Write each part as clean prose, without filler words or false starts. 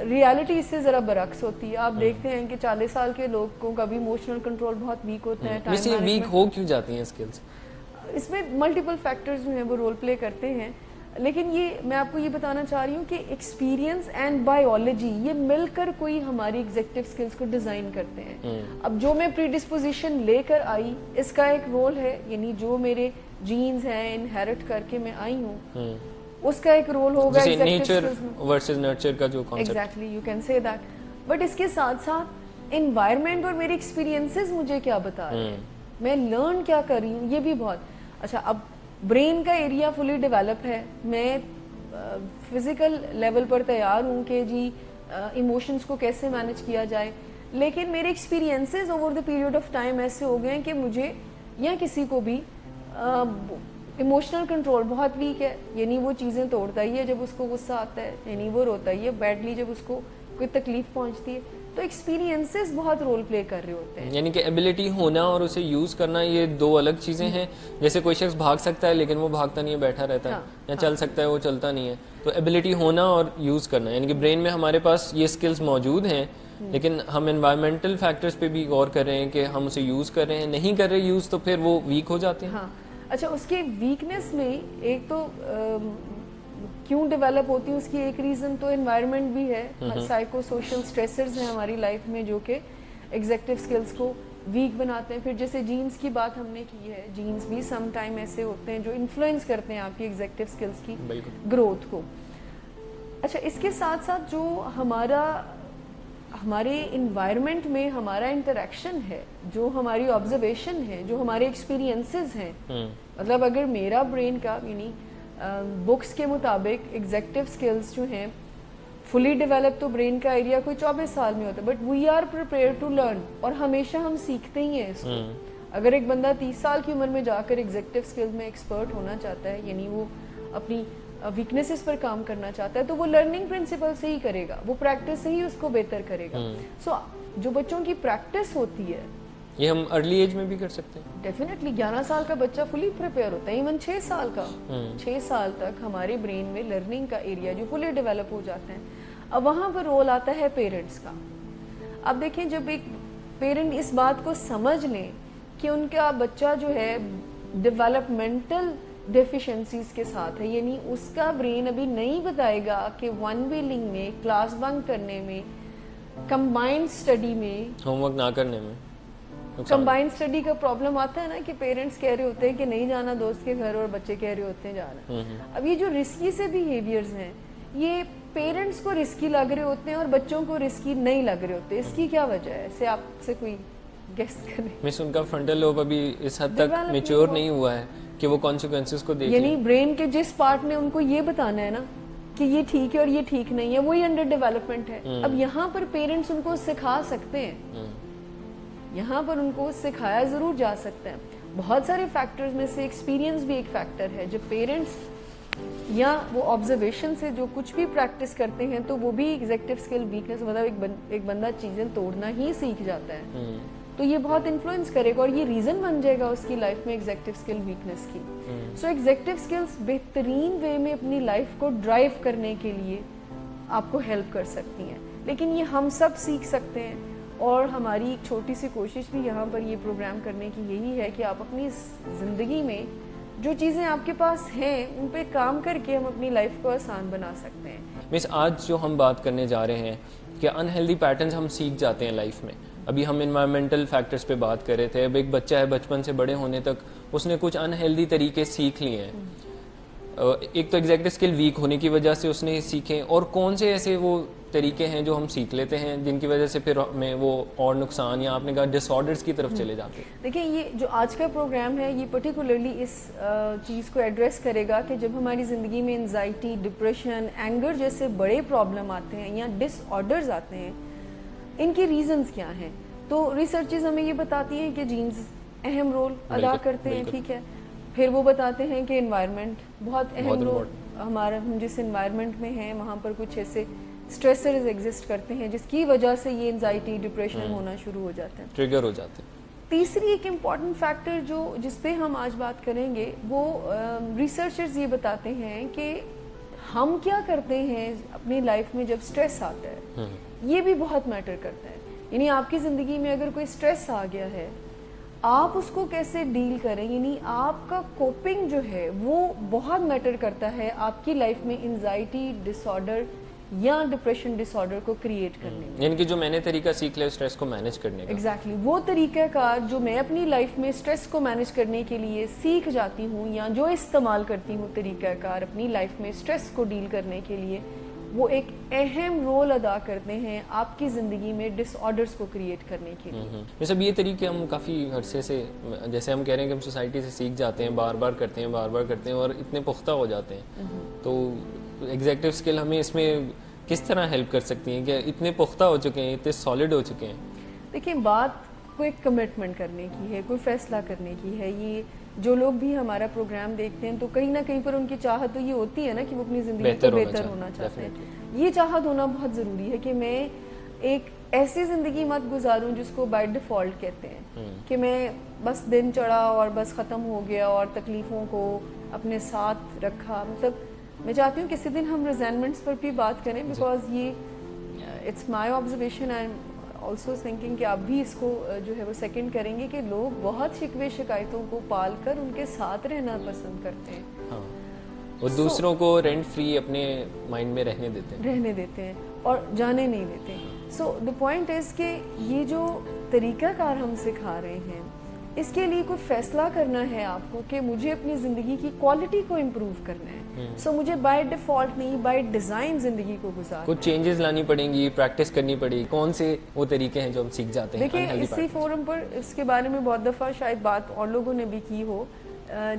Reality اس سے ذرا برعکس ہوتی ہے. آپ دیکھتے ہیں کہ 40 سال کے لوگوں کا بھی ایموشنل کنٹرول بہت ویک ہوتا ہے. ویسے ویک ہو کیوں جاتی ہیں اسکلز؟ اس میں ملٹیپل فیکٹرز جو ہیں وہ رول پلے کرتے ہیں, لیکن یہ میں آپ کو یہ بتانا چاہ رہی ہوں کہ ایکسپیرینس اینڈ بایولوجی یہ مل کر کوئی ہماری ایگزیکٹو اسکلز کو ڈیزائن کرتے ہیں. اب جو میں پری ڈسپوزیشن لے کر آئی اس کا ایک رول ہے, یعنی جو میرے جینز ہیں انہیرٹ کر کے میں آئی ہوں اس کا ایک رول ہوگا نیچر ورسز نرچر کا جو concept. Exactly you can say that. But اس کے ساتھ ساتھ انوائرمنٹ اور میرے ایکسپیرینسز مجھے کیا بتا رہے ہیں, میں لرن کیا کر رہی ہوں, یہ بھی بہت اچھا. اب برین کا ایریا فلی ڈیولپ ہے, میں فزیکل لیول پر تیار ہوں کہ جی ایموشنز کو کیسے مینیج کیا جائے, لیکن میرے experiences over the period of time ایسے ہو گئے ہیں کہ مجھے یا کسی کو بھی ایموشنل کنٹرول بہت ویک ہے, یعنی وہ چیزیں توڑتا ہی ہے جب اس کو غصہ آتا ہے, یعنی وہ روتا ہی ہے بیڈلی جب اس کو کوئی تکلیف پہنچتی ہے. تو ایکسپیرینسز بہت رول پلے کر رہے ہوتے ہیں. یعنی کہ ایبلٹی ہونا اور اسے یوز کرنا یہ دو الگ چیزیں ہیں. جیسے کوئی شخص بھاگ سکتا ہے لیکن وہ بھاگتا نہیں ہے, بیٹھا رہتا ہے, یا چل سکتا ہے وہ چلتا نہیں ہے. تو ایبلٹی ہونا اور یوز کرنا, یعنی کہ برین میں ہمارے پاس یہ اسکلز موجود ہیں, لیکن ہم انوائرمنٹل فیکٹرز پہ بھی غور کر رہے ہیں کہ ہم اسے یوز کر رہے ہیں, نہیں کر رہے یوز, تو پھر وہ ویک ہو جاتے ہیں. اچھا, اس کے ویکنیس میں ایک تو کیوں ڈیولپ ہوتی ہے اس کی ایک ریزن تو انوائرمنٹ بھی ہے, سائیکو سوشل سٹریسرز ہیں ہماری لائف میں جو کہ ایگزیکٹو اسکلز کو ویک بناتے ہیں. پھر جیسے جینز کی بات ہم نے کی ہے, جینز بھی سم ٹائم ایسے ہوتے ہیں جو انفلوئنس کرتے ہیں آپ کی ایگزیکٹو اسکلز کی گروتھ کو. اچھا, اس کے ساتھ ساتھ جو ہمارے انوائرمنٹ میں ہمارا انٹریکشن ہے, جو ہماری آبزرویشن ہے, جو ہمارے ایکسپیرینسز ہیں, مطلب اگر میرا برین کا یعنی بکس کے مطابق ایگزیکٹو اسکلز جو ہیں فلی ڈیولپ تو برین کا ایریا کوئی 24 سال میں ہوتا ہے, but we are prepare to learn, اور ہمیشہ ہم سیکھتے ہی ہیں اس کو. اگر ایک بندہ 30 سال کی عمر میں جا کر ایگزیکٹو اسکلز میں ایکسپرٹ ہونا چاہتا ہے, یعنی وہ اپنی ویکنیسز پر کام کرنا چاہتا ہے, تو وہ لرننگ پرنسپل سے ہی کرے گا, وہ پریکٹس سے ہی اس کو بہتر کرے گا. سو جو بچوں کی پریکٹس ہوتی ہے یہ ہم ارلی ایج میں بھی کر سکتے ہیں. ڈیفینیٹلی 11 سال کا بچہ فلی پریپیئر ہوتا ہے, ایون 6 سال کا, 6 سال تک ہمارے برین میں لرننگ کا ایریا جو فلی ڈیولپ ہو جاتا ہے. اب وہاں پر رول آتا ہے پیرنٹس کا. اب دیکھیں, جب ایک پیرنٹ اس بات کو سمجھ لیں کہ ان کا بچہ جو ہے ڈیولپمنٹل ڈیفیشنسیز کے ساتھ ہے, یعنی اس کا برین ابھی نہیں بتائے گا کہ ون ویلنگ میں, کلاس بنک کرنے میں, کمبائنڈ اسٹڈی میں, ہوم ورک نہ کرنے میں, کمبائنڈ اسٹڈی کا پرابلم آتا ہے نا کہ پیرنٹس کہہ رہے ہوتے ہیں کہ نہیں جانا دوست کے گھر, اور بچے کہہ رہے ہوتے ہیں جانا. اب یہ جو رسکی سے بیہیویئرز ہیں یہ پیرنٹس کو رسکی لگ رہے ہوتے ہیں اور بچوں کو رسکی نہیں لگ رہے ہوتے. اس کی کیا وجہ ہے, اسے آپ سے کوئی گیس کریں. مس ان کا فرنٹل لوب ابھی اس حد تک میچور نہیں ہوا ہے کہ وہ کانسیکوینسز کو دیکھ, یعنی برین کے جس پارٹ نے ان کو یہ بتانا ہے نا کہ یہ ٹھیک ہے اور یہ ٹھیک نہیں ہے, وہی انڈر ڈیولپمنٹ ہے. اب یہاں پر پیرنٹس ان کو سکھا سکتے ہیں, یہاں پر ان کو سکھایا ضرور جا سکتا ہے. بہت سارے فیکٹرز میں سے ایکسپیرینس بھی ایک فیکٹر ہے. جب پیرنٹس یا وہ آبزرویشن سے جو کچھ بھی پریکٹس کرتے ہیں تو وہ بھی ایگزیکٹو اسکل ویکنس, مطلب ایک بندہ چیزیں توڑنا ہی سیکھ جاتا ہے, تو یہ بہت انفلوئنس کرے گا اور یہ ریزن بن جائے گا اس کی لائف میں ایگزیکٹو اسکل ویکنس کی. سو ایگزیکٹو اسکلس بہترین وے میں اپنی لائف کو ڈرائیو کرنے کے لیے آپ کو ہیلپ کر سکتی ہیں, لیکن یہ ہم سب سیکھ سکتے ہیں. اور ہماری ایک چھوٹی سی کوشش بھی یہاں پر یہ پروگرام کرنے کی یہی ہے کہ آپ اپنی زندگی میں جو چیزیں آپ کے پاس ہیں ان پہ کام کر کے ہم اپنی لائف کو آسان بنا سکتے ہیں. مس آج جو ہم بات کرنے جا رہے ہیں کہ انہیلدی پیٹرنز ہم سیکھ جاتے ہیں لائف میں. ابھی ہم انوائرمنٹل فیکٹرز پہ بات کر رہے تھے. اب ایک بچہ ہے, بچپن سے بڑے ہونے تک اس نے کچھ انہیلدی طریقے سیکھ لیے ہیں. ایک تو ایگزیکٹو اسکل ویک ہونے کی وجہ سے اس نے سیکھے, اور کون سے ایسے وہ طریقے ہیں جو ہم سیکھ لیتے ہیں جن کی وجہ سے پھر ہمیں وہ اور نقصان یا آپ نے کہا ڈس آرڈرز کی طرف چلے جاتے ہیں. دیکھیں, یہ جو آج کا پروگرام ہے یہ پرٹیکولرلی اس چیز کو ایڈریس کرے گا کہ جب ہماری زندگی میں انزائٹی, ڈپریشن, اینگر جیسے بڑے پرابلم آتے ہیں یا ڈس آرڈرز آتے ہیں, ان کی ریزنز کیا ہیں. تو ریسرچز ہمیں یہ بتاتی ہیں کہ جینز اہم رول ادا کرتے ہیں, ٹھیک ہے. پھر وہ بتاتے ہیں کہ انوائرمنٹ بہت اہم رول, ہمارا ہم جس انوائرمنٹ میں ہیں وہاں پر کچھ ایسے اسٹریسرز ایگزسٹ کرتے ہیں جس کی وجہ سے یہ انزائٹی, ڈپریشن ہونا شروع ہو جاتے ہیں, ٹریگر ہو جاتے ہیں. تیسری ایک امپورٹنٹ فیکٹر جس پہ ہم آج بات کریں گے وہ ریسرچرز یہ بتاتے ہیں کہ ہم کیا کرتے ہیں اپنی لائف میں جب سٹریس آتا ہے, یہ بھی بہت میٹر کرتا ہے. یعنی آپ کی زندگی میں اگر کوئی سٹریس آ گیا ہے, آپ اس کو کیسے ڈیل کریں, یعنی آپ کا کوپنگ جو ہے وہ بہت میٹر کرتا ہے آپ کی لائف میں انزائٹی ڈس آرڈر یا ڈپریشن ڈس آرڈر کو کریٹ کرنے میں. یعنی کہ جو میں نے طریقہ سیکھ لیا سٹریس کو مینیج کرنے کا. ایگزیکٹلی وہ طریقہ کار جو میں اپنی لائف میں سٹریس کو مینیج کرنے کے لیے سیکھ جاتی ہوں یا جو استعمال کرتی ہوں طریقہ کار اپنی لائف میں سٹریس کو ڈیل کرنے کے لیے, وہ ایک اہم رول ادا کرتے ہیں آپ کی زندگی میں ڈس آرڈرز کو کریٹ کرنے کے لیے. جیسے یہ طریقے ہم کافی عرصے سے, جیسے ہم کہہ رہے ہیں کہ ہم سوسائٹی سے سیکھ جاتے ہیں, بار بار کرتے ہیں اور اتنے پختہ ہو جاتے ہیں, تو ایگزیکٹو اسکل ہمیں اس میں کس طرح ہیلپ کر سکتی ہیں کہ اتنے پختہ ہو چکے ہیں, اتنے سالڈ ہو چکے ہیں؟ دیکھیں, بات کوئی کمٹمنٹ کرنے کی ہے, کوئی فیصلہ کرنے کی ہے. یہ جو لوگ بھی ہمارا پروگرام دیکھتے ہیں تو کہیں نہ کہیں پر ان کی چاہت تو یہ ہوتی ہے نا کہ وہ اپنی زندگی کو بہتر ہونا چاہتے ہیں. یہ چاہت ہونا بہت ضروری ہے کہ میں ایک ایسی زندگی مت گزاروں جس کو بائی ڈیفالٹ کہتے ہیں کہ میں بس دن چڑھا اور بس ختم ہو گیا اور تکلیفوں کو اپنے ساتھ رکھا. مطلب میں چاہتی ہوں کسی دن ہم ریزینمنٹس پر بھی بات کریں, بیکاز یہ it's my observation. I am also thinking کہ آپ بھی اس کو جو ہے وہ سیکنڈ کریں گے کہ لوگ بہت شکوے شکایتوں کو پال کر ان کے ساتھ رہنا پسند کرتے ہیں, اور دوسروں کو رینٹ فری اپنے مائنڈ میں رہنے دیتے ہیں اور جانے نہیں دیتے. سو دا پوائنٹ از کہ یہ جو طریقہ کار ہم سکھا رہے ہیں اس کے لیے کوئی فیصلہ کرنا ہے آپ کو کہ مجھے اپنی زندگی کی کوالٹی کو امپروو کرنا ہے. سو مجھے بائی ڈیفالٹ نہیں, بائی ڈیزائن زندگی کو گزارنا, کچھ چینجز لانی پڑیں گی, پریکٹس کرنی پڑے گی. کون سے وہ طریقے ہیں جو ہم سیکھ جاتے ہیں؟ دیکھیں, اسی فورم پر اس کے بارے میں بہت دفعہ شاید بات اور لوگوں نے بھی کی ہو,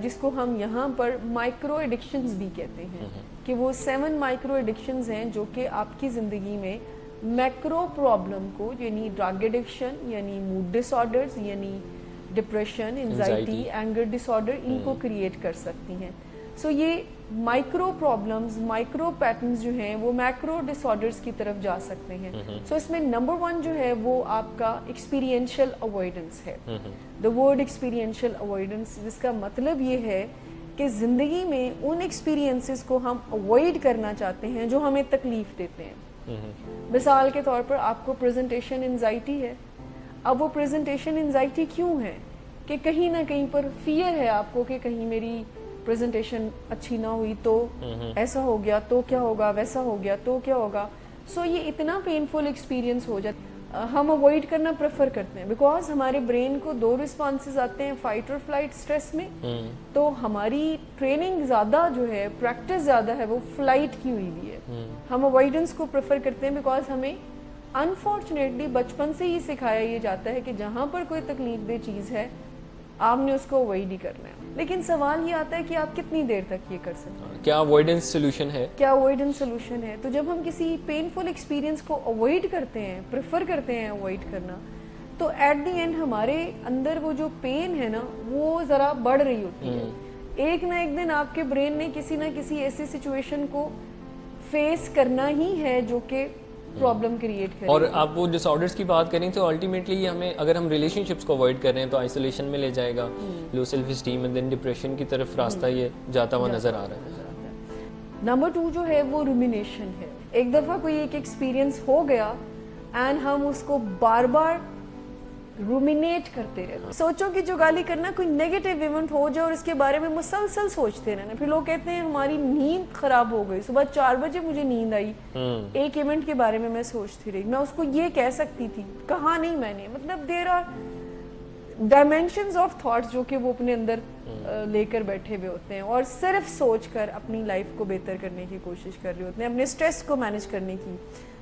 جس کو ہم یہاں پر مائکرو ایڈکشنز بھی کہتے ہیں, کہ وہ 7 مائکرو ایڈکشنز ہیں جو کہ آپ کی زندگی میں میکرو پرابلم کو, یعنی ڈرگ ایڈکشن, یعنی موڈ ڈس آرڈرز, یعنی ڈپریشن, انزائٹی, اینگر ڈس آرڈر, ان کو کریٹ کر سکتی ہیں. سو یہ مائکرو پرابلمز, مائکرو پیٹرنز جو ہیں وہ میکرو ڈس آرڈرز کی طرف جا سکتے ہیں. سو اس میں نمبر 1 جو ہے وہ آپ کا ایکسپیرینشل اوائڈنس ہے. دا ورڈ ایکسپیرینشل اوائڈنس, جس کا مطلب یہ ہے کہ زندگی میں ان ایکسپیرینسز کو ہم اوائڈ کرنا چاہتے ہیں جو ہمیں تکلیف دیتے ہیں. مثال کے طور پر آپ کو پریزنٹیشن انزائٹی ہے. اب وہ پریزنٹیشن انزائٹی کیوں ہے؟ کہ کہیں نہ کہیں پر فیئر ہے آپ کو کہ کہیں میری پریزنٹیشن اچھی نہ ہوئی تو ایسا ہو گیا تو کیا ہوگا, ویسا ہو گیا تو کیا ہوگا. سو یہ اتنا پینفل ایکسپیرینس ہو جاتا, ہم اوائڈ کرنا پریفر کرتے ہیں, بیکاز ہمارے برین کو 2 رسپانسز آتے ہیں, فائٹ اور فلائٹ اسٹریس میں. تو ہماری ٹریننگ زیادہ جو ہے, پریکٹس زیادہ ہے, وہ فلائٹ کی ہوئی بھی ہے. ہم اوائڈنس کو پریفر کرتے ہیں بیکاز ہمیں انفارچونیٹلی بچپن سے ہی سکھایا یہ جاتا ہے کہ جہاں پر کوئی تکلیف دہ چیز ہے آپ نے اس کو اوائڈ ہی کرنا ہے. لیکن سوال یہ آتا ہے کہ آپ کتنی دیر تک یہ کر سکتے ہیں, کیا اوائڈنس سولوشن ہے, کیا اوائڈنس سولوشن ہے. تو جب ہم کسی پینفل ایکسپیرینس کو اوائڈ کرتے ہیں, پریفر کرتے ہیں اوائڈ کرنا, تو ایٹ دی اینڈ ہمارے اندر وہ جو پین ہے نا وہ ذرا بڑھ رہی ہوتی ہے. ایک نہ ایک دن آپ کے برین نے کسی نہ کسی ایسی سچویشن کو فیس کرنا ہی ہے جو کہ پرابلم کریٹ کرے. اور آپ وہ ڈس آرڈرز کی بات کریں تو الٹیمیٹلی ہمیں, اگر ہم ریلیشن شپس کو اوائڈ کر رہے ہیں تو آئسولیشن میں لے جائے گا, low self esteem, and then depression کی طرف راستہ یہ جاتا ہوا نظر آ رہا ہے. نمبر 2 جو ہے وہ رومینیشن ہے. ایک دفعہ کوئی ایک ایکسپیرینس ہو گیا اینڈ ہم اس کو بار بار رومینیٹ کرتے رہتے. سوچو کہ جو گالی کرنا کوئی نیگیٹو ایونٹ ہو جائے اور اس کے بارے میں مسلسل سوچتے رہنا. پھر لوگ کہتے ہیں ہماری نیند خراب ہو گئی, صبح 4 بجے مجھے نیند آئی, ایک ایونٹ کے بارے میں سوچتی رہی, میں اس کو یہ کہہ سکتی تھی, کہا نہیں میں نے. مطلب there are dimensions of thoughts جو کہ وہ اپنے اندر لے کر بیٹھے ہوئے ہوتے ہیں اور صرف سوچ کر اپنی لائف کو بہتر کرنے کی کوشش کر رہے ہوتے ہیں, اپنے اسٹریس کو مینیج کرنے کی.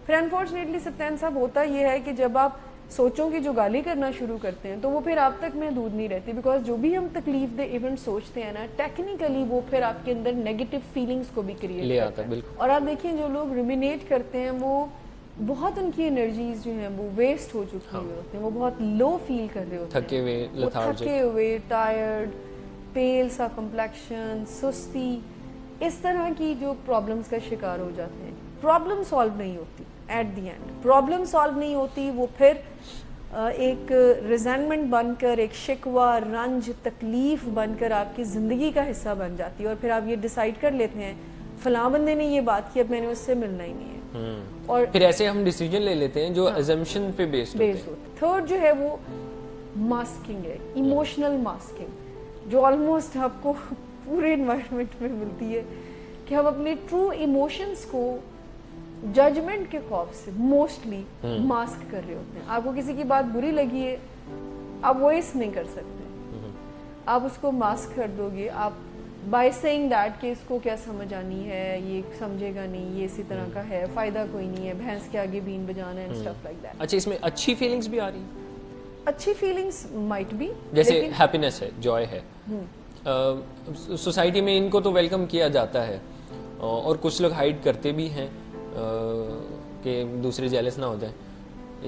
پھر انفارچونیٹلی سپتین صاحب ہوتا یہ ہے کہ جب آپ سوچوں کی جو گالی کرنا شروع کرتے ہیں تو وہ پھر آپ تک محدود نہیں رہتی, بیکاز جو بھی ہم تکلیف دہ ایونٹ سوچتے ہیں نا, ٹیکنیکلی وہ پھر آپ کے اندر نیگیٹو فیلنگز کو بھی کریٹ کرتا ہے. اور آپ دیکھیں جو لوگ رومینیٹ کرتے ہیں وہ بہت, ان کی انرجیز جو ہیں وہ ویسٹ ہو چکی ہوتی ہیں, وہ بہت لو فیل کر رہے ہوتے ہیں, تھکے ہوئے, ٹائرڈ, پیل سا کمپلیکشن, سستی, اس طرح کی جو پرابلمس کا شکار ہو جاتے ہیں. پرابلم سالو نہیں ہوتی at the end, problem solve نہیں ہوتی, وہ پھر ایک ریزینمنٹ بن کر, ایک شکوہ, رنج, تکلیف بن کر آپ کی زندگی کا حصہ بن جاتی ہے. اور پھر آپ یہ ڈیسائیڈ کر لیتے ہیں فلاں بندے نے یہ بات کی اب میں نے اس سے ملنا ہی نہیں ہے. اور پھر ایسے ہم ڈیسیجن لے لیتے ہیں جو assumption پہ بیسڈ ہوتے ہیں. تھرڈ جو ہے وہ ماسکنگ ہے, ایموشنل ماسکنگ, جو آلموسٹ آپ کو پورے انوائرمنٹ میں ملتی ہے, کہ ہم اپنے ٹرو ایموشنس کو ججمنٹ کے خوف سے موسٹلی ماسک کر رہے ہوتے ہیں. آپ کو کسی کی بات بری لگی ہے, آپ وائس نہیں کر سکتے, آپ اس کو ماسک کر دو گے, آپ بائی سیئنگ دیٹ کہ اس کو کیا سمجھ آنی ہے, یہ سمجھے گا نہیں, یہ اسی طرح کا ہے, فائدہ کوئی نہیں ہے, بھینس کے آگے بین بجانا ہے, اسٹف لائک دیٹ. اچھا, اس میں اچھی فیلنگس بھی آ رہی ہیں؟ اچھی فیلنگس مائٹ بی, جیسے ہیپینس ہے, جوائے ہے, سوسائٹی میں ان کو تو ویلکم کیا جاتا ہے, اور کچھ لوگ ہائڈ کرتے بھی ہیں کہ دوسرے جیلس نہ ہو جائیں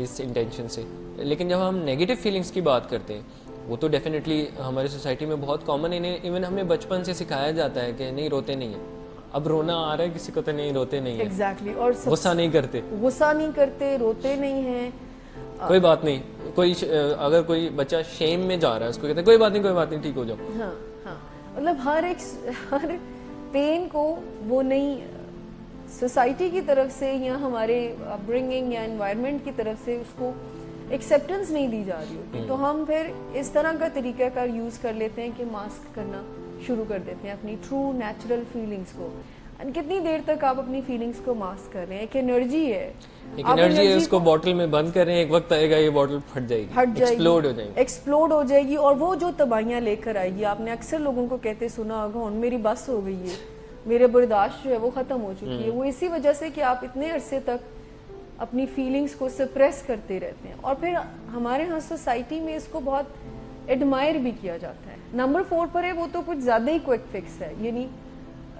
اس انٹینشن سے. لیکن جب ہم نیگیٹو فیلنگس کی بات کرتے ہیں, وہ تو ڈیفینیٹلی ہماری سوسائٹی میں بہت کامن ہے. ایون ہمیں بچپن سے سکھایا جاتا ہے کہ نہیں روتے نہیں ہیں. اب رونا آ رہا ہے کسی کو تو نہیں روتے نہیں ہیں. ایگزیکٹلی. اور غصہ نہیں کرتے, روتے نہیں ہیں, کوئی بات نہیں. کوئی اگر کوئی بچہ شیم میں جا رہا ہے, اس کو کہتے ہیں کوئی بات نہیں ٹھیک ہو جاؤ. ہاں ہاں, مطلب ہر پین کو وہ نہیں سوسائٹی کی طرف سے یا ہمارے برنگنگ یا انوائرمنٹ کی طرف سے اس کو ایکسیپٹنس نہیں دی جا رہی ہوتی, تو ہم پھر اس طرح کا طریقہ کار یوز کر لیتے ہیں کہ ماسک کرنا شروع کر دیتے ہیں اپنی ٹرو نیچرل فیلنگس کو. کتنی دیر تک آپ اپنی فیلنگس کو ماسک کر رہے ہیں؟ ایک انرجی ہے, اس کو بوٹل میں بند کر رہے ہیں, ایک وقت آئے گا یہ بوٹل پھٹ جائے گی, ایکسپلوڈ ہو جائے گی, اور وہ جو تباہیاں لے کر آئے گی. آپ نے اکثر لوگوں کو کہتے سنا ہوگا, ہن میری بس ہو گئی ہے, میرے برداشت جو ہے وہ ختم ہو چکی ہے. وہ اسی وجہ سے کہ آپ اتنے عرصے تک اپنی فیلنگس کو سپریس کرتے رہتے ہیں. اور پھر ہمارے ہاں سوسائٹی میں اس کو بہت ایڈمائر بھی کیا جاتا ہے. نمبر 4 پر ہے, وہ تو کچھ زیادہ ہی کوئک فکس ہے, یعنی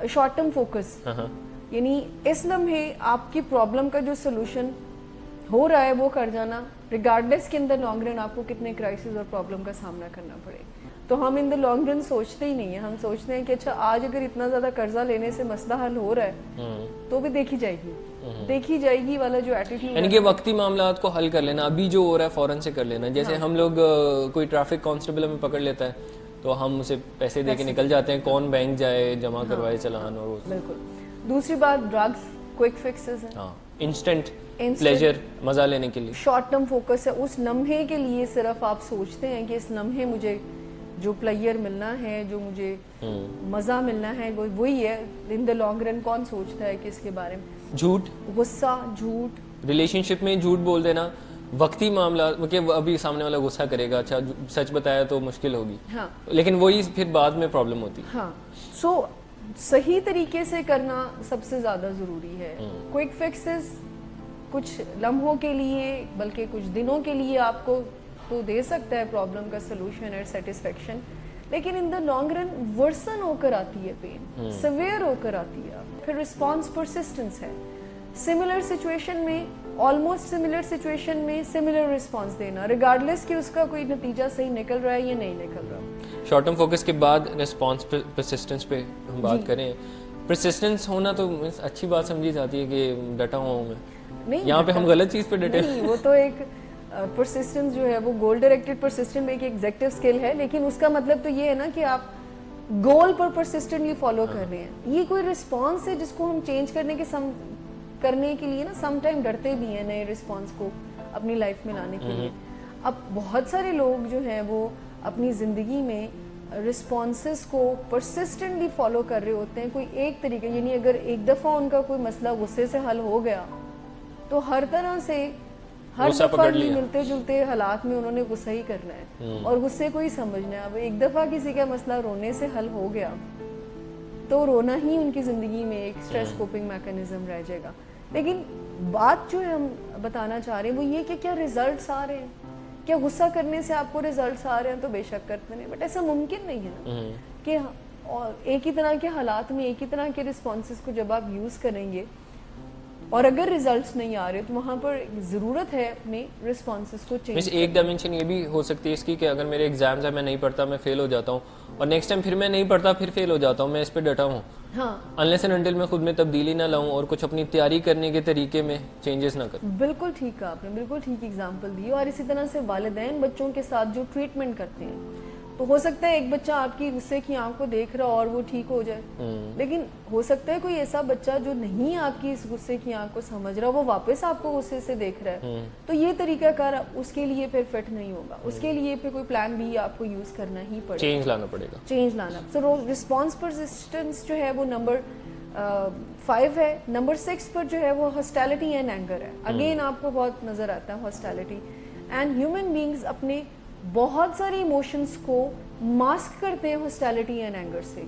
شارٹ ٹرم فوکس. یعنی اس لمحے آپ کی پرابلم کا جو سولوشن ہو رہا ہے وہ کر جانا, ریگارڈلیس کے اندر لانگ رن آپ کو کتنے کرائسس اور پرابلم کا سامنا کرنا پڑے. تو ہم ان دا لانگ رن سوچتے ہی نہیں ہیں. ہم سوچتے ہیں کہ اچھا آج اگر اتنا زیادہ قرضہ لینے سے مسئلہ حل ہو رہا ہے تو بھی دیکھی جائے گی والا جو ایٹیٹیوڈ, یعنی کہ وقتی معاملات کو حل کر لینا, ابھی جو ہو رہا ہے فوراً سے کر لینا. جیسے ہم لوگ کوئی ٹریفک کانسٹیبل ہمیں پکڑ لیتا ہے تو ہم اسے پیسے دے کے نکل جاتے ہیں, کون بینک جائے جمع کروائے چلان. اور بالکل. دوسری بات, ڈرگس کوئک فکسز ہیں, انسٹنٹ پلیجر, مزہ لینے کے لیے. شارٹ ٹرم فوکس ہے, اس لمحے کے لیے صرف آپ سوچتے ہیں کہ اس لمحے مجھے جو پلیئر ملنا ہے, جو مجھے مزہ ملنا ہے, وہی ہے. ان دا لانگ رن کون سوچتا ہے کہ اس کے بارے میں. جھوٹ, غصہ, جھوٹ, ریلیشن شپ میں جھوٹ بول دینا, وقتی معاملات کہ ابھی سامنے والا غصہ کرے گا, اچھا سچ بتایا تو مشکل ہوگی, لیکن وہی پھر بعد میں پرابلم ہوتی. ہاں, سو صحیح طریقے سے کرنا سب سے زیادہ ضروری ہے. کوئک فکسز کچھ لمحوں کے لیے بلکہ کچھ دنوں کے لیے آپ کو تو دے سکتا ہے پرابلم کا سلوشن اور سیٹسفیکشن, لیکن ان دا لانگ رن ورسن ہو کر آتی ہے پین, سیویئر ہو کر آتی ہے. پھر رسپانس پرسسٹنس ہے, سملر سچویشن میں, آلموسٹ سملر سچویشن میں سملر رسپانس دینا, ریگارڈلیس کہ اس کا کوئی نتیجہ صحیح نکل رہا ہے یا نہیں نکل رہا. شارٹ ٹرم فوکس کے بعد رسپانس پرسسٹنس پہ ہم بات کریں. پرسسٹنس ہونا تو اچھی بات سمجھی جاتی ہے کہ ڈٹا ہوا ہوں میں, یہاں پہ ہم غلط چیز پہ ڈٹے. وہ تو ایک پرسسٹنس جو ہے وہ گول ڈائریکٹڈ پرسسٹنٹ میں ایک ایگزیکٹو اسکل ہے, لیکن اس کا مطلب تو یہ ہے نا کہ آپ گول پر پرسسٹنٹلی فالو کر رہے ہیں. یہ کوئی رسپانس ہے جس کو ہم چینج کرنے کے لیے نا سم ٹائم ڈرتے بھی ہیں نئے رسپانس کو اپنی لائف میں لانے کے لیے. اب بہت سارے لوگ جو ہیں وہ اپنی زندگی میں رسپانسز کو پرسسٹنٹلی فالو کر رہے ہوتے ہیں کوئی ایک طریقے, یعنی اگر ایک دفعہ ان کا کوئی مسئلہ غصے سے حل ہو گیا تو ہر طرح سے ہر دفعہ ملتے جلتے حالات میں انہوں نے غصہ ہی کرنا ہے اور غصے کو ہی سمجھنا ہے. اب ایک دفعہ کسی کا مسئلہ رونے سے حل ہو گیا تو رونا ہی ان کی زندگی میں ایک اسٹریس کوپنگ میکانزم رہ جائے گا. لیکن بات جو ہے ہم بتانا چاہ رہے ہیں وہ یہ کہ کیا ریزلٹس آ رہے ہیں, کیا غصہ کرنے سے آپ کو ریزلٹس آ رہے ہیں؟ تو بے شک کرتے ہیں, بٹ ایسا ممکن نہیں ہے نا کہ اور ایک ہی طرح کے حالات میں ایک ہی طرح کے رسپانسز کو جب آپ یوز کریں گے اور اگر ریزلٹس نہیں آ رہے تو وہاں پر ضرورت ہے اپنے رسپانسز کو چینج. ایک ڈائمینشن یہ بھی ہو سکتی ہے اس کی کہ اگر میرے ایگزامز ہیں میں نہیں پڑھتا, میں فیل ہو جاتا ہوں, اور نیکسٹ ٹائم پھر میں نہیں پڑھتا پھر فیل ہو جاتا ہوں, میں اس پہ ڈٹا ہوں. ہاں, انلیس اینڈ انٹل میں خود میں تبدیلی نہ لاؤں اور کچھ اپنی تیاری کرنے کے طریقے میں چینجز نہ کروں. بالکل ٹھیک ہے, آپ نے بالکل ٹھیک ایگزامپل دی. اور اسی طرح سے والدین بچوں کے ساتھ جو ٹریٹمنٹ کرتے ہیں تو ہو سکتا ہے ایک بچہ آپ کی غصے کی آنکھ کو دیکھ رہا اور وہ ٹھیک ہو جائے, لیکن ہو سکتا ہے کوئی ایسا بچہ جو نہیں آپ کی اس غصے کی آنکھ کو سمجھ رہا وہ واپس آپ کو غصے سے دیکھ رہا ہے, تو یہ طریقہ کار اس کے لیے پھر فٹ نہیں ہوگا. اس کے لیے پھر کوئی پلان بھی آپ کو یوز کرنا ہی پڑے گا, چینج لانا. سو رسپانس پرسسٹنس جو ہے وہ نمبر 5 ہے. نمبر 6 پر جو ہے وہ ہاسٹیلٹی اینڈ اینگر ہے. اگین آپ کو بہت نظر آتا ہے ہاسٹیلٹی. اینڈ ہیومن بینگز اپنے بہت سارے ایموشنس کو ماسک کرتے ہیں ہاسٹیلٹی اینڈ اینگر سے.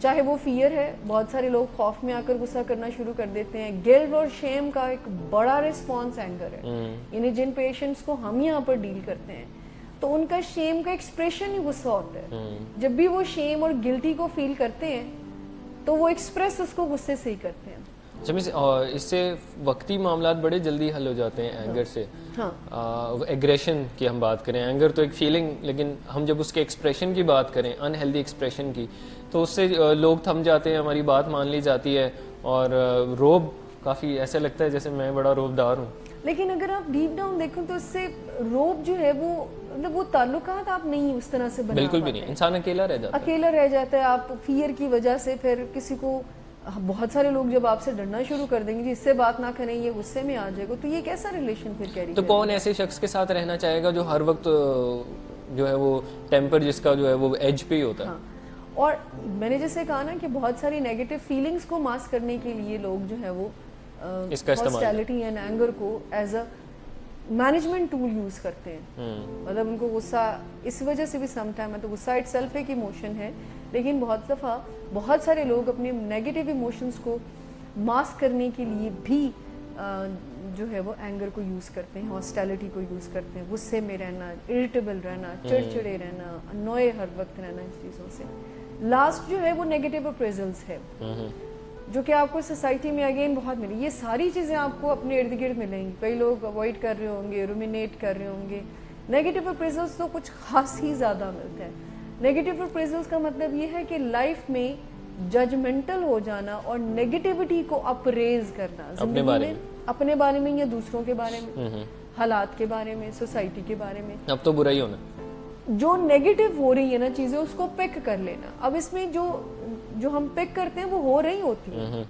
چاہے وہ فیئر ہے, بہت سارے لوگ خوف میں آ کر غصہ کرنا شروع کر دیتے ہیں. گلٹ اور شیم کا ایک بڑا رسپانس اینگر ہے. یعنی جن پیشنٹس کو ہم یہاں پر ڈیل کرتے ہیں تو ان کا شیم کا ایکسپریشن ہی غصہ ہوتا ہے. جب بھی وہ شیم اور گلٹی کو فیل کرتے ہیں تو وہ ایکسپریس اس کو غصے سے ہی کرتے ہیں. اس سے وقتی معاملات بڑے جلدی حل ہو جاتے ہیں اینگر سے. ایگریشن کی ہم بات کریں, اینگر تو ایک فیلنگ, لیکن ہم جب اس کے ایکسپریشن کی بات کریں, ان ہیلدی ایکسپریشن کی, تو اس سے لوگ تھم جاتے ہیں, ہماری بات مان لی جاتی ہے, اور روب کافی ایسا لگتا ہے جیسے میں بڑا روب دار ہوں. لیکن اگر آپ ڈیپ ڈاؤن دیکھیں تو اس سے روب جو ہے وہ تعلقات آپ نہیں اس طرح سے بنا پاتے. بالکل بھی نہیں, انسان اکیلا رہ جاتا ہے. آپ فیئر کی وجہ سے پھر کسی کو, بہت سارے لوگ جب آپ سے ڈرنا شروع کر دیں گے, اس سے بات نہ کریں, یہ غصے میں آ جائے گا, تو یہ کیسا ریلیشن پھر کیری. تو کون ایسے شخص کے ساتھ رہنا چاہے گا جو ہر وقت جو ہے وہ ٹیمپر جس کا جو ہے وہ ایج پہ ہی ہوتا ہے. اور میں نے جیسے کہا نا کہ بہت ساری نیگیٹو فیلنگز کو ماسک کرنے کے لیے لوگ جو ہے وہ اس کا استعمال ہاسٹیلٹی اینڈ اینگر کو as a management tool use کرتے ہیں. مطلب ان کو غصہ اس وجہ سے بھی سم ٹائم ہے, تو غصہ اٹ سیلف ایک ایموشن ہے, لیکن بہت دفعہ بہت سارے لوگ اپنے نیگیٹو ایموشنز کو ماسک کرنے کے لیے بھی جو ہے وہ اینگر کو یوز کرتے ہیں, ہاسٹیلٹی کو یوز کرتے ہیں. غصے میں رہنا, اریٹیبل رہنا, چڑچڑے رہنا, انوئے ہر وقت رہنا اس چیزوں سے. لاسٹ جو ہے وہ نیگیٹو اپریزلس ہے, جو کہ آپ کو سوسائٹی میں اگین بہت ملی. یہ ساری چیزیں آپ کو اپنے ارد گرد ملیں گی. کئی لوگ اوائڈ کر رہے ہوں گے, رومینیٹ کر رہے ہوں گے. نیگیٹو اپریزلس تو کچھ خاص ہی زیادہ ملتا ہے. نیگیٹو اپریزلس کا مطلب یہ ہے کہ لائف میں ججمنٹل ہو جانا اور نیگیٹیوٹی کو اپریز کرنا, اپنے بارے میں یا دوسروں کے بارے میں, حالات کے بارے میں, سوسائٹی کے بارے میں. اب تو برا ہی ہونا, جو نیگیٹو ہو رہی ہے نا چیزیں, اس کو پک کر لینا. اب اس میں جو ہم پک کرتے ہیں وہ ہو رہی ہوتی ہیں,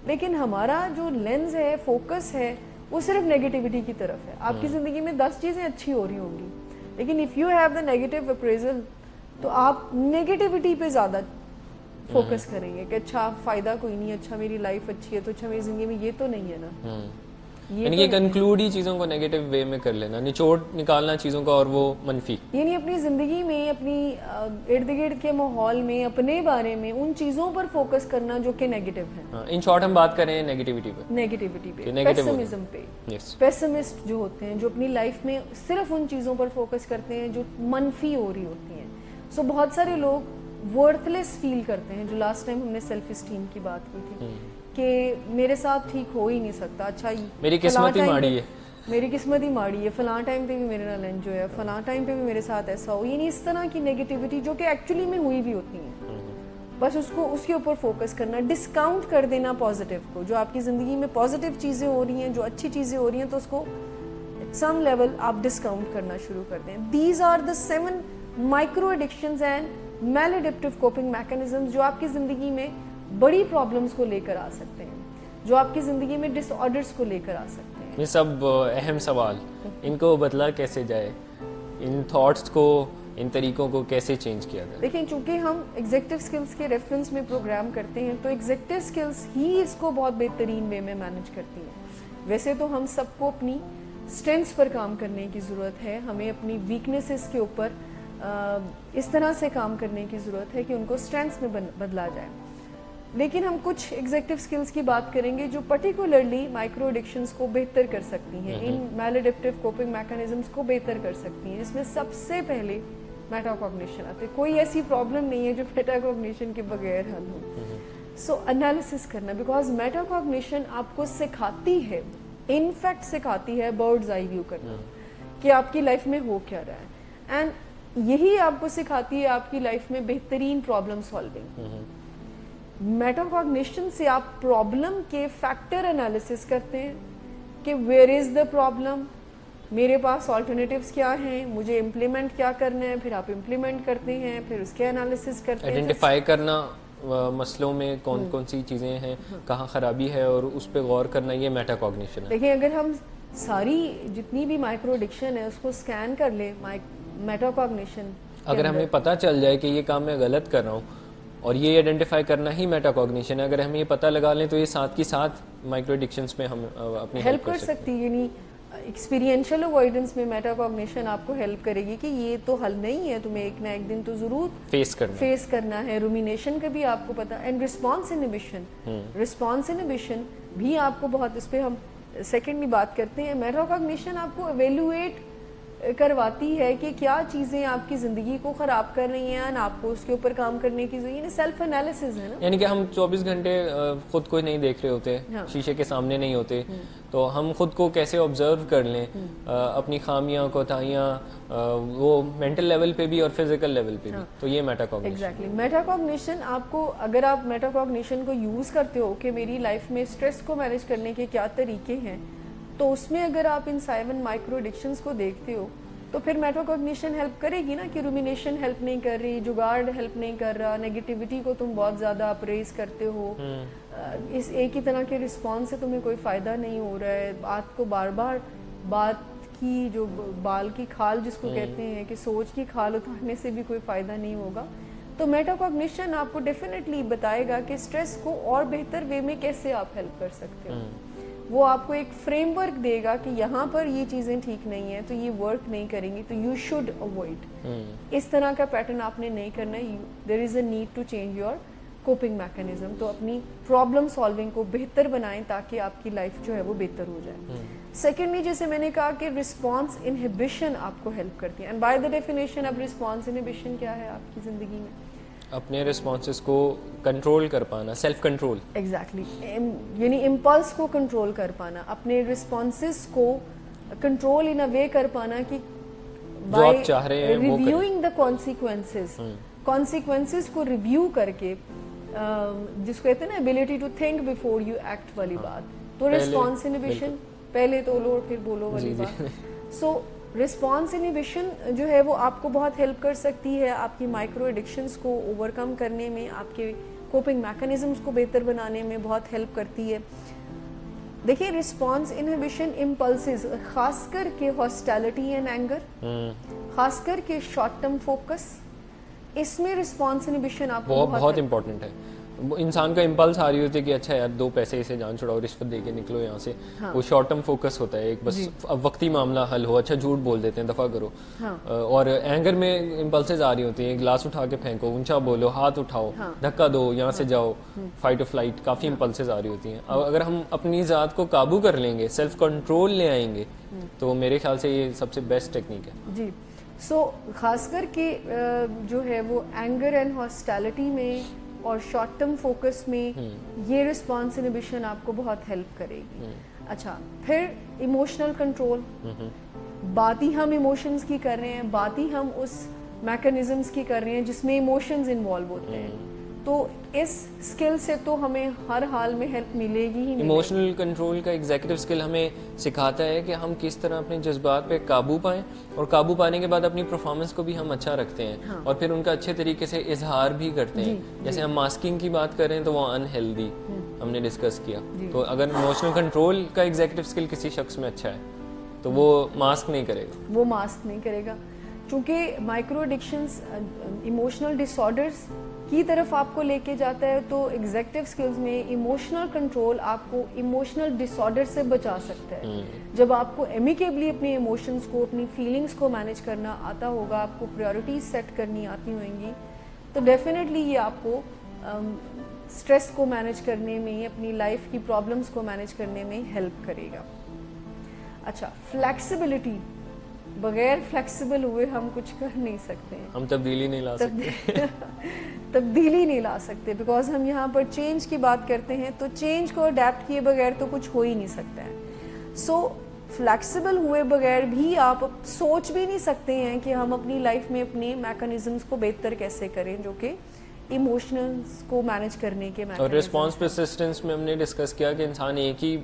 لیکن ہمارا جو لینز ہے, فوکس ہے, وہ صرف نیگیٹیوٹی کی طرف ہے. آپ کی زندگی میں 10 چیزیں اچھی ہو رہی ہوں گی, لیکن if you have the negative appraisal تو آپ نیگیٹیوٹی پہ زیادہ فوکس کریں گے کہ اچھا فائدہ کوئی نہیں, اچھا میری لائف اچھی ہے تو اچھا میری زندگی میں یہ تو نہیں ہے نا. یعنی کہ کنکلوڈ ہی چیزوں کو نیگیٹو وے میں کر لینا, نچوڑ نکالنا چیزوں کا اور وہ منفی. یعنی اپنی زندگی میں, اپنی ارد گرد کے ماحول میں, اپنے بارے میں ان چیزوں پر فوکس کرنا جو کہ نیگیٹو ہے. ان شارٹ ہم بات کریں نیگیٹیوٹی پہ, پیسمزم پہ. پیسمسٹ جو ہوتے ہیں, جو اپنی لائف میں صرف ان چیزوں پر فوکس کرتے ہیں جو منفی ہو رہی ہوتی ہیں. سو بہت سارے لوگ ورتھ لیس فیل کرتے ہیں, جو لاسٹ ٹائم ہم نے سیلف اسٹیم کی بات کی تھی کہ میرے ساتھ ٹھیک ہو ہی نہیں سکتا, اچھا میری قسمت ہی ماڑی ہے, میری قسمت ہی ماڑی ہے, فلاں ٹائم پہ بھی میرے نال انجوائے ہے, فلاں ٹائم پہ بھی میرے ساتھ ایسا ہو. یعنی اس طرح کی نیگیٹیوٹی جو کہ ایکچولی میں ہوئی بھی ہوتی ہیں, بس اس کے اوپر فوکس کرنا, ڈسکاؤنٹ کر دینا پازیٹیو کو. جو آپ کی زندگی میں پازیٹیو چیزیں ہو رہی ہیں, جو اچھی چیزیں ہو رہی ہیں, تو اس کو سم لیول آپ ڈسکاؤنٹ کرنا شروع کر دیں. These are the 7 micro addictions and maladaptive coping mechanisms جو آپ کی زندگی میں بڑی پرابلمس کو لے کر آ سکتے ہیں, جو آپ کی زندگی میں ڈس آرڈرس کو لے کر آ سکتے ہیں. یہ سب اہم سوال, ان کو بدلا کیسے جائے, ان تھاٹس کو, ان طریقوں کو کیسے چینج کیا جائے. دیکھیں, چونکہ ہم ایگزیکٹو سکلز کے ریفرنس میں پروگرام کرتے ہیں, تو ایگزیکٹو سکلز ہی اس کو بہت بہترین وے میں مینج کرتی ہیں. ویسے تو ہم سب کو اپنی اسٹرینتھس پر کام کرنے کی ضرورت ہے, ہمیں اپنی ویکنیسز کے اوپر اس طرح سے کام کرنے کی ضرورت ہے کہ ان کو اسٹرینتھس میں بدلا جائے. لیکن ہم کچھ ایگزیکٹو سکلز کی بات کریں گے جو پرٹیکولرلی مائکرو ایڈکشنز کو بہتر کر سکتی ہیں, ان میل ایڈپٹیو کوپنگ میکینزمز کو بہتر کر سکتی ہیں. جس میں سب سے پہلے میٹا کوگنیشن آتے. کوئی ایسی پرابلم نہیں ہے جو میٹا کوگنیشن کے بغیر حل ہو. سو انالیسس کرنا, بیکاز میٹا کوگنیشن آپ کو سکھاتی ہے, انفیکٹ سکھاتی ہے برڈز آئی ویو کرنا, کہ آپ کی لائف میں ہو کیا رہا ہے, اینڈ یہی آپ کو سکھاتی ہے آپ کی لائف میں بہترین پرابلم سالونگ. میٹا کوگنیشن سے آپ پرابلم کے فیکٹر انالیسس کرتے ہیں کہ ویئر از دا پرابلم, میرے پاس آلٹرنیٹیوز کیا ہیں, مجھے امپلیمنٹ کیا کرنا ہے, پھر آپ امپلیمنٹ کرتے ہیں, پھر اس کے انالیسس کرتے ہیں. آئیڈینٹیفائی کرنا مسئلوں میں کون کون سی چیزیں ہیں, کہاں خرابی ہے, اور اس پہ غور کرنا, یہ میٹا کوگنیشن ہے. دیکھیں اگر ہم ساری جتنی بھی مائکرو ایڈکشن ہے اس کو اسکین کر لیں میٹا کوگنیشن, اگر ہمیں پتہ چل جائے کہ یہ کام میں غلط کر رہا ہوں اور یہ آئیڈینٹیفائی کرنا ہی میٹا کوگنیشن ہے, اگر ہم یہ پتہ لگا لیں تو یہ ساتھ کی ساتھ مائکرو ایڈکشنز میں ہم اپنی ہیلپ کر سکتی. یعنی ایکسپیرینشیل اوائڈنس میں میٹا کوگنیشن آپ کو ہیلپ کرے گی کہ یہ تو حل نہیں ہے, تمہیں ایک نہ ایک دن تو ضرور فیس کرنا ہے. رومینیشن کا بھی آپ کو پتہ, اینڈ رسپانس انہیبیشن بھی آپ کو بہت, اس پہ ہم سیکنڈلی بات کرتے ہیں. میٹا کوگنیشن آپ کو ایویلویٹ کرواتی ہے کہ کیا چیزیں آپ کی زندگی کو خراب کر رہی ہیں, آپ کو اس کے اوپر کام کرنے کی ضرورت ہے. سیلف انالیسز ہے نا, یعنی کہ ہم 24 گھنٹے خود کو نہیں دیکھ رہے ہوتے, شیشے کے سامنے نہیں ہوتے, تو ہم خود کو کیسے آبزرو کر لیں, اپنی خامیاں, کوتاہیاں, وہ مینٹل لیول پہ بھی اور فزیکل لیول پہ بھی. تو یہ meta cognition. Exactly meta cognition آپ کو, اگر آپ میٹا کوگنیشن کو یوز کرتے ہو کہ میری لائف میں اسٹریس کو مینیج کرنے کے کیا طریقے ہیں, تو اس میں اگر آپ ان 7 مائکرو ایڈکشنز کو دیکھتے ہو تو پھر میٹا کوگنیشن ہیلپ کرے گی نا, کہ رومینیشن ہیلپ نہیں کر رہی, جگاڑ ہیلپ نہیں کر رہا, نیگیٹیوٹی کو تم بہت زیادہ اپریز کرتے ہو, اس ایک ہی طرح کے رسپانس سے تمہیں کوئی فائدہ نہیں ہو رہا ہے, بات کو بار بار بات کی جو بال کی کھال جس کو کہتے ہیں کہ سوچ کی کھال اتارنے سے بھی کوئی فائدہ نہیں ہوگا. تو میٹا کوگنیشن آپ کو ڈیفینیٹلی بتائے گا کہ اسٹریس کو اور بہتر وے میں کیسے آپ ہیلپ کر سکتے ہو. وہ آپ کو ایک فریم ورک دے گا کہ یہاں پر یہ چیزیں ٹھیک نہیں ہیں تو یہ ورک نہیں کریں گی, تو یو شوڈ اوائڈ. اس طرح کا پیٹرن آپ نے نہیں کرنا ہے. There is a need to change your coping mechanism. تو اپنی پرابلم سالونگ کو بہتر بنائیں تاکہ آپ کی لائف جو ہے وہ بہتر ہو جائے. سیکنڈلی جیسے میں نے کہا کہ رسپانس انہیبیشن آپ کو ہیلپ کرتی ہے, اینڈ بائی دا ڈیفینیشن اب رسپانس انہیبیشن کیا ہے آپ کی زندگی میں؟ اپنے رسپانسز کو کنٹرول کر پانا, سیلف کنٹرول. ایگزیکٹلی, یعنی امپلس کو کنٹرول کر پانا, اپنے رسپانسز کو کنٹرول ان اے وے کر پانا کہ جو آپ چاہ رہے ہیں وہ ریویوئنگ دا کانسیکوینسز کو ریویو کر کے, جس کو کہتے ہیں نا ability to think before you act والی بات. تو رسپانس انہیبیشن, پہلے تولو اور پھر بولو والی بات. سو رسپانس انہیبیشن جو ہے وہ آپ کو بہت ہیلپ کر سکتی ہے آپ کی مائکرو ایڈکشنز کو اوور کم کرنے میں, آپ کے کوپنگ میکانزمز کو بہتر بنانے میں بہت ہیلپ کرتی ہے. دیکھیے رسپانس انہیبیشن امپلسز, خاص کر کے ہاسٹیلٹی اینڈ اینگر, خاص کر کے شارٹ ٹرم فوکس, اس میں رسپانس انہیبیشن آپ کو بہت امپورٹنٹ ہے. انسان کا امپلس آ رہی ہوتی ہے کہ اچھا یار 2 پیسے اسے جان چھڑاؤ, رشوت دے کے نکلو یہاں سے. وہ شارٹ ٹرم فوکس ہوتا ہے, ایک بس وقتی معاملہ حل ہو, اچھا جھوٹ بول دیتے ہیں, دفعہ کرو. اور اینگر میں امپلسز آ رہی ہوتی ہیں, گلاس اٹھا کے پھینکو, اونچا بولو, ہاتھ اٹھاؤ, دھکا دو, یہاں سے جاؤ, فائٹ اور فلائٹ, کافی امپلسز آ رہی ہوتی ہیں. اگر ہم اپنی ذات کو قابو کر لیں گے, سیلف کنٹرول لے آئیں گے, تو میرے خیال سے یہ سب سے بیسٹ ٹیکنیک ہے. جی. سو خاص کر کے جو ہے وہ اینگر اینڈ ہاسٹیلٹی میں اور شارٹ ٹرم فوکس میں یہ رسپانس انہیبیشن آپ کو بہت ہیلپ کرے گی. اچھا, پھر ایموشنل کنٹرول, بات ہی ہم ایموشنز کی کر رہے ہیں, بات ہی ہم اس میکانزمز کی کر رہے ہیں جس میں ایموشنز انوالو ہوتے ہیں, تو اس اسکل سے تو ہمیں ہر حال میں ہیلپ ملے گی ہی. ایموشنل کنٹرول کا ایگزیکٹو اسکل ہمیں سکھاتا ہے کہ ہم کس طرح اپنے جذبات پہ قابو پائیں, اور قابو پانے کے بعد اپنی پرفارمنس کو بھی ہم اچھا رکھتے ہیں, اور پھر ان کا اچھے طریقے سے اظہار بھی کرتے ہیں. جیسے ہم ماسکنگ کی بات کریں تو وہ انہیلدی ہم نے ڈسکس کیا. تو اگر ایموشنل کنٹرول کا ایگزیکٹو اسکل کسی شخص میں اچھا ہے تو وہ ماسک نہیں کرے گا. وہ ماسک نہیں کرے گا, چونکہ مائکرو ایڈکشنز ایموشنل ڈس آرڈرز کی طرف آپ کو لے کے جاتا ہے. تو ایگزیکٹو اسکلز میں ایموشنل کنٹرول آپ کو ایموشنل ڈس آرڈر سے بچا سکتا ہے. جب آپ کو ایمیکیبلی اپنے ایموشنز کو, اپنی فیلنگز کو مینیج کرنا آتا ہوگا, آپ کو پریورٹیز سیٹ کرنی آتی ہوئیں گی, تو ڈیفینیٹلی یہ آپ کو اسٹریس کو مینیج کرنے میں, اپنی لائف کی پرابلمس کو مینیج کرنے میں ہیلپ کرے گا. اچھا, فلیکسیبلٹی, بغیر فلیکسیبل ہوئے ہم کچھ کر نہیں سکتے ہیں, ہم تبدیلی نہیں لا سکتے. تبدیلی نہیں لا سکتے, بیکاز ہم یہاں پر چینج کی بات کرتے ہیں, تو چینج کو اڈیپٹ کیے بغیر تو کچھ ہو ہی نہیں سکتا ہے. سو فلیکسیبل ہوئے بغیر بھی آپ سوچ بھی نہیں سکتے ہیں کہ ہم اپنی لائف میں اپنے میکانزمز کو بہتر کیسے کریں, جو کہ ایموشنلز کو مینیج کرنے کے اور رسپانس پرسسٹنس میں ہم نے ڈسکس کیا کہ انسان ایک ہی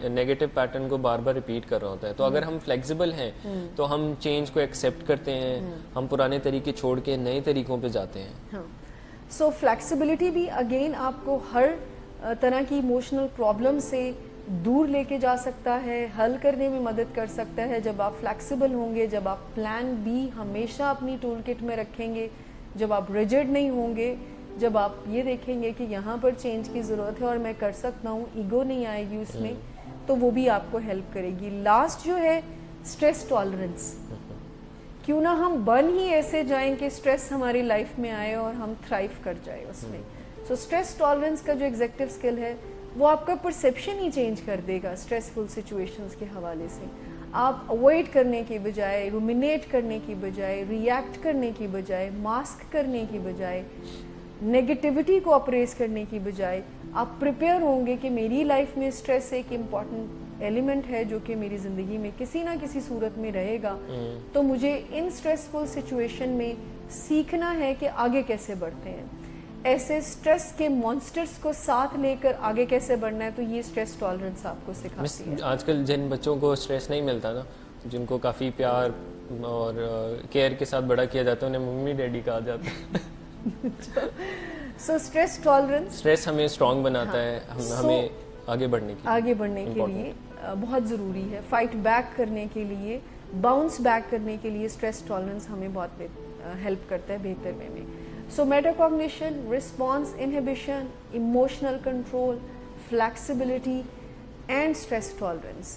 نیگیٹو پیٹرن کو بار بار ریپیٹ کر رہا ہوتا ہے. تو اگر ہم فلیکسیبل ہیں تو ہم چینج کو ایکسیپٹ کرتے ہیں, ہم پرانے طریقے چھوڑ کے نئے طریقوں پہ جاتے ہیں. سو فلیکسیبلٹی بھی اگین آپ کو ہر طرح کی ایموشنل پرابلم سے دور لے کے جا سکتا ہے, حل کرنے میں مدد کر سکتا ہے. جب آپ فلیکسیبل ہوں گے, جب آپ پلان بی ہمیشہ اپنی ٹول کٹ میں رکھیں گے, جب آپ ریجڈ نہیں ہوں گے, جب آپ یہ دیکھیں گے کہ یہاں پر چینج کی ضرورت ہے اور میں کر سکتا ہوں, ایگو نہیں آئے گی اس میں, تو وہ بھی آپ کو ہیلپ کرے گی. لاسٹ جو ہے اسٹریس ٹالرنس. کیوں نہ ہم بن ہی ایسے جائیں کہ اسٹریس ہماری لائف میں آئے اور ہم تھرائیو کر جائیں اس میں. سو اسٹریس ٹالرنس کا جو ایگزیکٹو اسکل ہے وہ آپ کا پرسیپشن ہی چینج کر دے گا اسٹریسفل سچویشنز کے حوالے سے. آپ اوائڈ کرنے کی بجائے, رومینیٹ کرنے کی بجائے, ریئیکٹ کرنے کی بجائے, ماسک کرنے کی بجائے, نیگیٹیوٹی کو اپریز کرنے کی بجائے آپ پریپیئر ہوں گے کہ میری لائف میں اسٹریس ایک امپورٹنٹ ایلیمنٹ ہے جو کہ میری زندگی میں کسی نہ کسی صورت میں رہے گا. تو مجھے ان اسٹریسفل سچویشن میں سیکھنا ہے کہ آگے کیسے بڑھتے ہیں, ایسے اسٹریس کے مانسٹرز کو ساتھ لے کر آگے کیسے بڑھنا ہے. تو یہ اسٹریس ٹالرنس آپ کو سکھاتی ہے. آج کل جن بچوں کو اسٹریس نہیں ملتا نا, جن کو کافی پیار اور کیئر کے ساتھ بڑا کیا جاتا ہے, انہیں ممی ڈیڈی کہا جاتا ہے. سو اسٹریس ٹالرنس, اسٹریس ہمیں اسٹرانگ بناتا ہے, ہمیں آگے بڑھنے کے لیے بہت ضروری ہے. فائٹ بیک کرنے کے لیے, باؤنس بیک کرنے کے لیے اسٹریس ٹالرنس ہمیں بہت ہیلپ کرتا ہے بہتر وے میں. So metacognition, response inhibition, emotional control, flexibility and stress tolerance.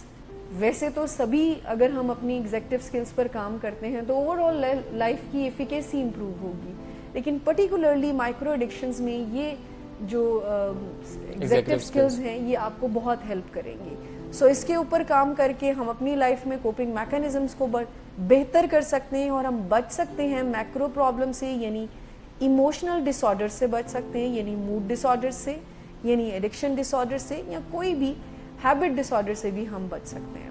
ویسے تو سبھی اگر ہم اپنی ایگزیکٹو اسکلس پر کام کرتے ہیں تو اوور آل لائف کی ایفیکیسی امپروو ہوگی, لیکن پرٹیکولرلی مائکرو ایڈکشنز میں یہ جو ایگزیکٹو اسکلز ہیں یہ آپ کو بہت ہیلپ کریں گی. سو اس کے اوپر کام کر کے ہم اپنی لائف میں کوپنگ میکانزمس کو بہتر کر سکتے ہیں اور ہم بچ سکتے ہیں میکرو پرابلم سے, یعنی ایموشنل ڈس آرڈر سے بچ سکتے ہیں, یعنی موڈ ڈس آرڈر سے, یعنی ایڈکشن ڈس آرڈر سے, یا کوئی بھی ہیبٹ ڈس آرڈر سے بھی ہم بچ سکتے ہیں.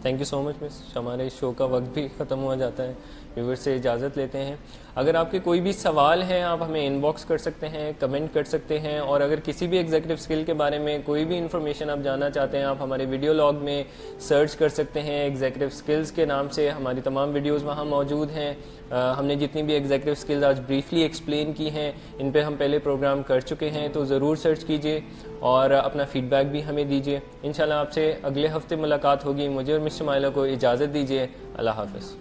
تھینک یو سو مچ مس. ہمارے شو کا وقت بھی ختم ہو جاتا ہے, ویور سے اجازت لیتے ہیں. اگر آپ کے کوئی بھی سوال ہیں آپ ہمیں ان باکس کر سکتے ہیں, کمنٹ کر سکتے ہیں, اور اگر کسی بھی ایگزیکٹو اسکل کے بارے میں کوئی بھی انفارمیشن آپ جاننا چاہتے ہیں آپ ہمارے ویڈیو لاگ میں سرچ کر سکتے ہیں ایگزیکٹو اسکلز کے نام سے. ہماری تمام ویڈیوز وہاں موجود ہیں. ہم نے جتنی بھی ایگزیکٹو اسکلز آج بریفلی ایکسپلین کی ہیں ان پہ ہم پہلے پروگرام کر چکے ہیں, تو ضرور سرچ کیجیے اور اپنا فیڈ بیک بھی ہمیں دیجیے. انشاءاللہ آپ سے اگلے ہفتے ملاقات ہوگی. مجھے اور مس شمائلہ کو اجازت دیجیے. اللہ حافظ.